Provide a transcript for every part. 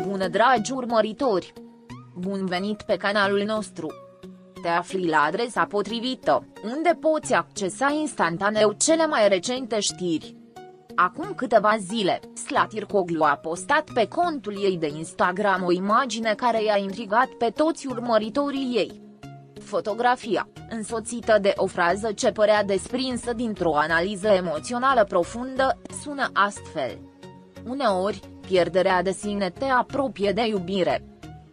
Bună dragi urmăritori! Bun venit pe canalul nostru! Te afli la adresa potrivită, unde poți accesa instantaneu cele mai recente știri. Acum câteva zile, Slatircoglu a postat pe contul ei de Instagram o imagine care i-a intrigat pe toți urmăritorii ei. Fotografia, însoțită de o frază ce părea desprinsă dintr-o analiză emoțională profundă, sună astfel: uneori, pierderea de sine te apropie de iubire.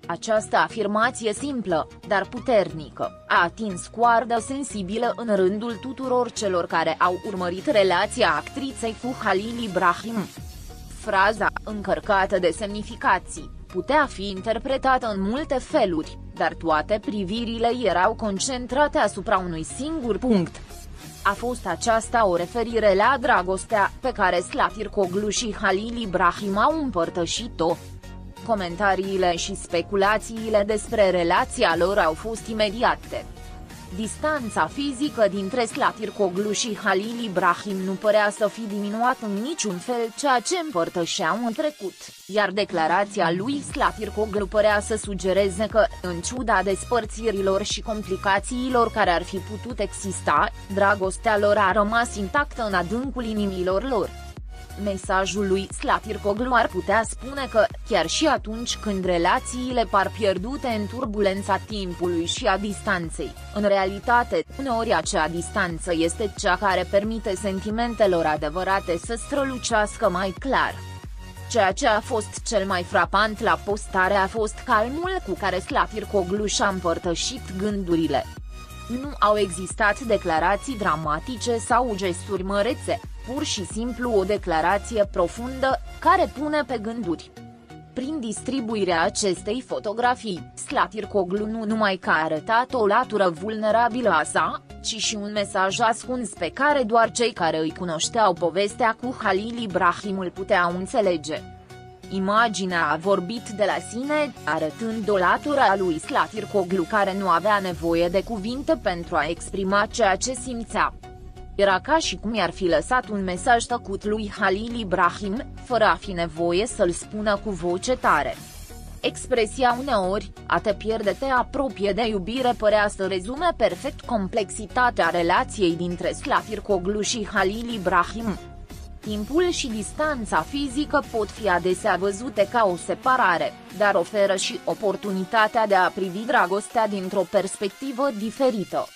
Această afirmație simplă, dar puternică, a atins coardă sensibilă în rândul tuturor celor care au urmărit relația actriței cu Halil Ibrahim. Fraza, încărcată de semnificații, putea fi interpretată în multe feluri, dar toate privirile erau concentrate asupra unui singur punct. A fost aceasta o referire la dragostea pe care Slatircoglu și Halil Ibrahim au împărtășit-o. Comentariile și speculațiile despre relația lor au fost imediate. Distanța fizică dintre Slatircoglu și Halil Ibrahim nu părea să fi diminuat în niciun fel ceea ce împărtășeau în trecut, iar declarația lui Slatircoglu părea să sugereze că, în ciuda despărțirilor și complicațiilor care ar fi putut exista, dragostea lor a rămas intactă în adâncul inimilor lor. Mesajul lui Slatircoglu ar putea spune că, chiar și atunci când relațiile par pierdute în turbulența timpului și a distanței, în realitate, uneori acea distanță este cea care permite sentimentelor adevărate să strălucească mai clar. Ceea ce a fost cel mai frapant la postare a fost calmul cu care Slatircoglu și-a împărtășit gândurile. Nu au existat declarații dramatice sau gesturi mărețe, pur și simplu o declarație profundă, care pune pe gânduri. Prin distribuirea acestei fotografii, Slatircoglu nu numai că a arătat o latură vulnerabilă a sa, ci și un mesaj ascuns pe care doar cei care îi cunoșteau povestea cu Halil Ibrahim îl puteau înțelege. Imaginea a vorbit de la sine, arătând o latură a lui Slatircoglu care nu avea nevoie de cuvinte pentru a exprima ceea ce simțea. Era ca și cum i-ar fi lăsat un mesaj tăcut lui Halil Ibrahim, fără a fi nevoie să-l spună cu voce tare. Expresia uneori, a te pierde te apropie de iubire părea să rezume perfect complexitatea relației dintre Slatircoglu și Halil Ibrahim. Timpul și distanța fizică pot fi adesea văzute ca o separare, dar oferă și oportunitatea de a privi dragostea dintr-o perspectivă diferită.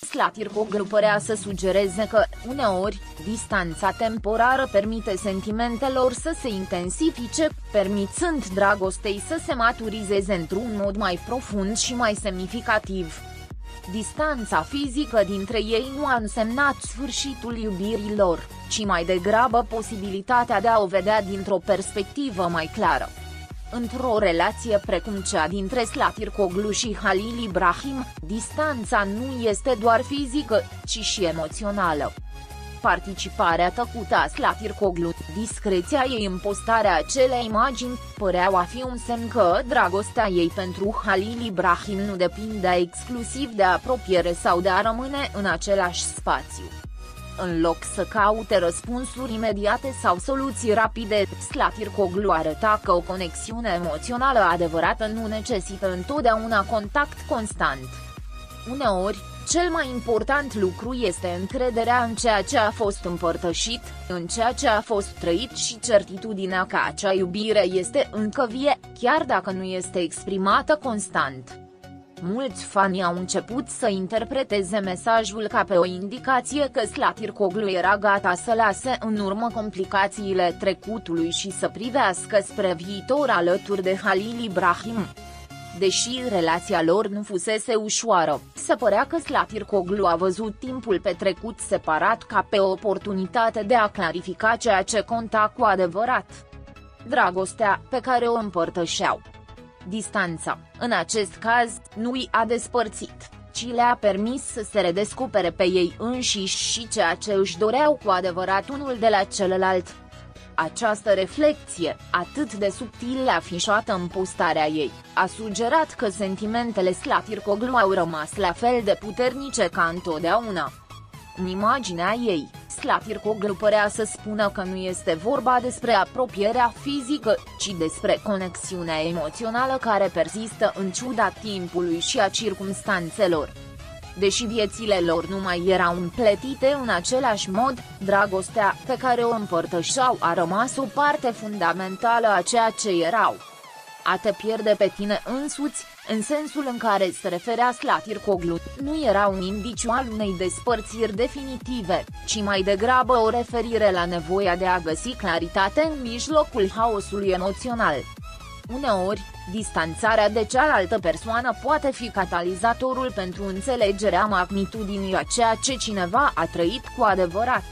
Slatircoglu părea să sugereze că, uneori, distanța temporară permite sentimentelor să se intensifice, permițând dragostei să se maturizeze într-un mod mai profund și mai semnificativ. Distanța fizică dintre ei nu a însemnat sfârșitul iubirii lor, ci mai degrabă posibilitatea de a o vedea dintr-o perspectivă mai clară. Într-o relație precum cea dintre Slatircoglu și Halil Ibrahim, distanța nu este doar fizică, ci și emoțională. Participarea tăcută a Slatircoglu, discreția ei în postarea acelei imagini, păreau a fi un semn că dragostea ei pentru Halil Ibrahim nu depindea exclusiv de apropiere sau de a rămâne în același spațiu. În loc să caute răspunsuri imediate sau soluții rapide, Slatircoglu arăta că o conexiune emoțională adevărată nu necesită întotdeauna contact constant. Uneori, cel mai important lucru este încrederea în ceea ce a fost împărtășit, în ceea ce a fost trăit și certitudinea că acea iubire este încă vie, chiar dacă nu este exprimată constant. Mulți fani au început să interpreteze mesajul ca pe o indicație că Slatircoglu era gata să lase în urmă complicațiile trecutului și să privească spre viitor alături de Halil Ibrahim. Deși relația lor nu fusese ușoară, se părea că Slatircoglu a văzut timpul petrecut separat ca pe o oportunitate de a clarifica ceea ce conta cu adevărat: dragostea pe care o împărtășeau. Distanța, în acest caz, nu i-a despărțit, ci le-a permis să se redescopere pe ei înșiși și ceea ce își doreau cu adevărat unul de la celălalt. Această reflecție, atât de subtil afișată în postarea ei, a sugerat că sentimentele Slatircoglu au rămas la fel de puternice ca întotdeauna. În imaginea ei, Slatircoglu părea să spună că nu este vorba despre apropierea fizică, ci despre conexiunea emoțională care persistă în ciuda timpului și a circumstanțelor. Deși viețile lor nu mai erau împletite în același mod, dragostea pe care o împărtășeau a rămas o parte fundamentală a ceea ce erau. A te pierde pe tine însuți, în sensul în care se referea Slatircoglu, nu era un indiciu al unei despărțiri definitive, ci mai degrabă o referire la nevoia de a găsi claritate în mijlocul haosului emoțional. Uneori, distanțarea de cealaltă persoană poate fi catalizatorul pentru înțelegerea magnitudinii a ceea ce cineva a trăit cu adevărat.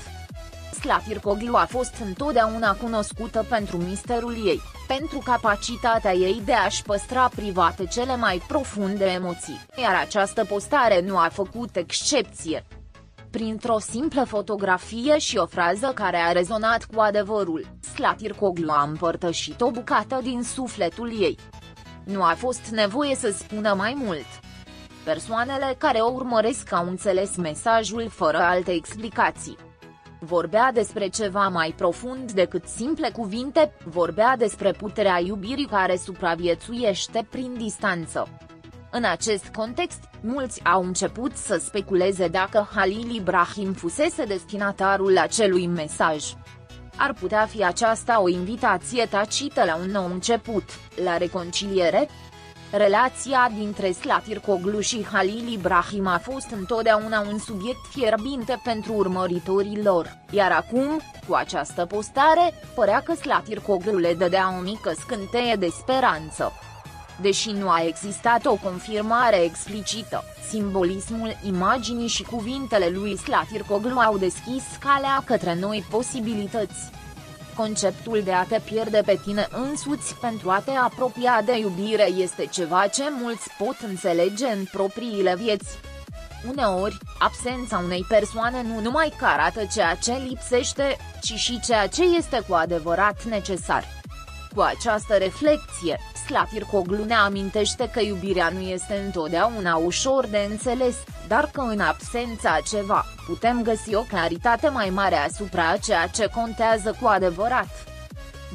Slatircoglu a fost întotdeauna cunoscută pentru misterul ei, pentru capacitatea ei de a-și păstra private cele mai profunde emoții, iar această postare nu a făcut excepție. Printr-o simplă fotografie și o frază care a rezonat cu adevărul, Slatircoglu a împărtășit o bucată din sufletul ei. Nu a fost nevoie să spună mai mult. Persoanele care o urmăresc au înțeles mesajul fără alte explicații. Vorbea despre ceva mai profund decât simple cuvinte, vorbea despre puterea iubirii care supraviețuiește prin distanță. În acest context, mulți au început să speculeze dacă Halil Ibrahim fusese destinatarul acelui mesaj. Ar putea fi aceasta o invitație tacită la un nou început, la reconciliere? Relația dintre Slatircoglu și Halil Ibrahim a fost întotdeauna un subiect fierbinte pentru urmăritorii lor, iar acum, cu această postare, părea că Slatircoglu le dădea o mică scânteie de speranță. Deși nu a existat o confirmare explicită, simbolismul imaginii și cuvintele lui Slatircoglu au deschis calea către noi posibilități. Conceptul de a te pierde pe tine însuți pentru a te apropia de iubire este ceva ce mulți pot înțelege în propriile vieți. Uneori, absența unei persoane nu numai că arată ceea ce lipsește, ci și ceea ce este cu adevărat necesar. Cu această reflecție, Slatircoglu ne amintește că iubirea nu este întotdeauna ușor de înțeles, dar că în absența a ceva, putem găsi o claritate mai mare asupra ceea ce contează cu adevărat.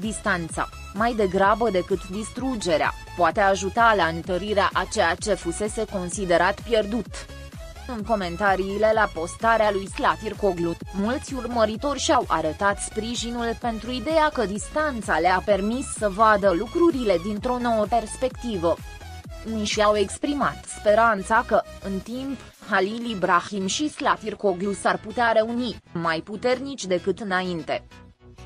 Distanța, mai degrabă decât distrugerea, poate ajuta la întărirea a ceea ce fusese considerat pierdut. În comentariile la postarea lui Slatircoglu, mulți urmăritori și-au arătat sprijinul pentru ideea că distanța le-a permis să vadă lucrurile dintr-o nouă perspectivă. Unii și-au exprimat speranța că, în timp, Halil Ibrahim și Slatircoglu s-ar putea reuni, mai puternici decât înainte.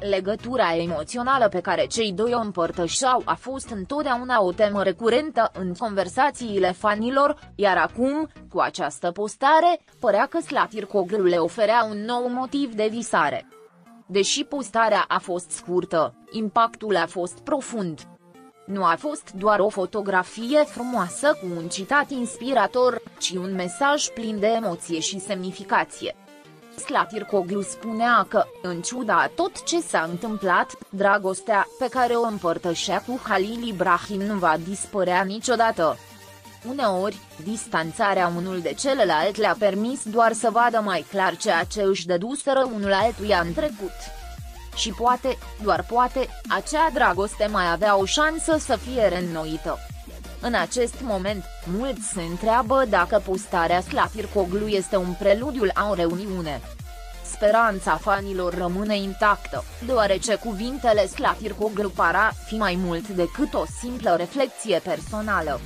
Legătura emoțională pe care cei doi o împărtășeau a fost întotdeauna o temă recurentă în conversațiile fanilor, iar acum, cu această postare, părea că Slatircoglu le oferea un nou motiv de visare. Deși postarea a fost scurtă, impactul a fost profund. Nu a fost doar o fotografie frumoasă cu un citat inspirator, ci un mesaj plin de emoție și semnificație. Slatircoglu spunea că, în ciuda a tot ce s-a întâmplat, dragostea pe care o împărtășea cu Halil Ibrahim nu va dispărea niciodată. Uneori, distanțarea unul de celălalt le-a permis doar să vadă mai clar ceea ce își dăduseră unul altuia în trecut. Și poate, doar poate, acea dragoste mai avea o șansă să fie reînnoită. În acest moment, mulți se întreabă dacă postarea Slatircoglu este un preludiu la o reuniune. Speranța fanilor rămâne intactă, deoarece cuvintele Slatircoglu par fi mai mult decât o simplă reflecție personală.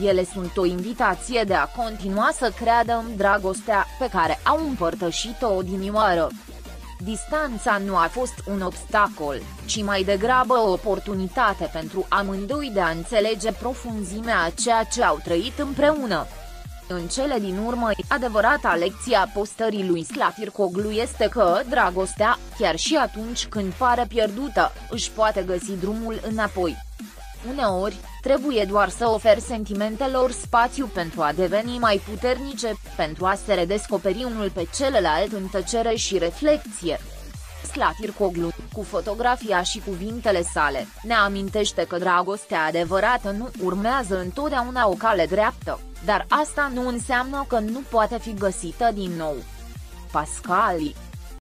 Ele sunt o invitație de a continua să creadă în dragostea pe care au împărtășit-o odinioară. Distanța nu a fost un obstacol, ci mai degrabă o oportunitate pentru amândoi de a înțelege profunzimea a ceea ce au trăit împreună. În cele din urmă, adevărata lecție a postării lui Slatircoglu este că dragostea, chiar și atunci când pare pierdută, își poate găsi drumul înapoi. Uneori, trebuie doar să oferi sentimentelor spațiu pentru a deveni mai puternice, pentru a se redescoperi unul pe celălalt în tăcere și reflecție. Slatircoglu, cu fotografia și cuvintele sale, ne amintește că dragostea adevărată nu urmează întotdeauna o cale dreaptă, dar asta nu înseamnă că nu poate fi găsită din nou. Pascali.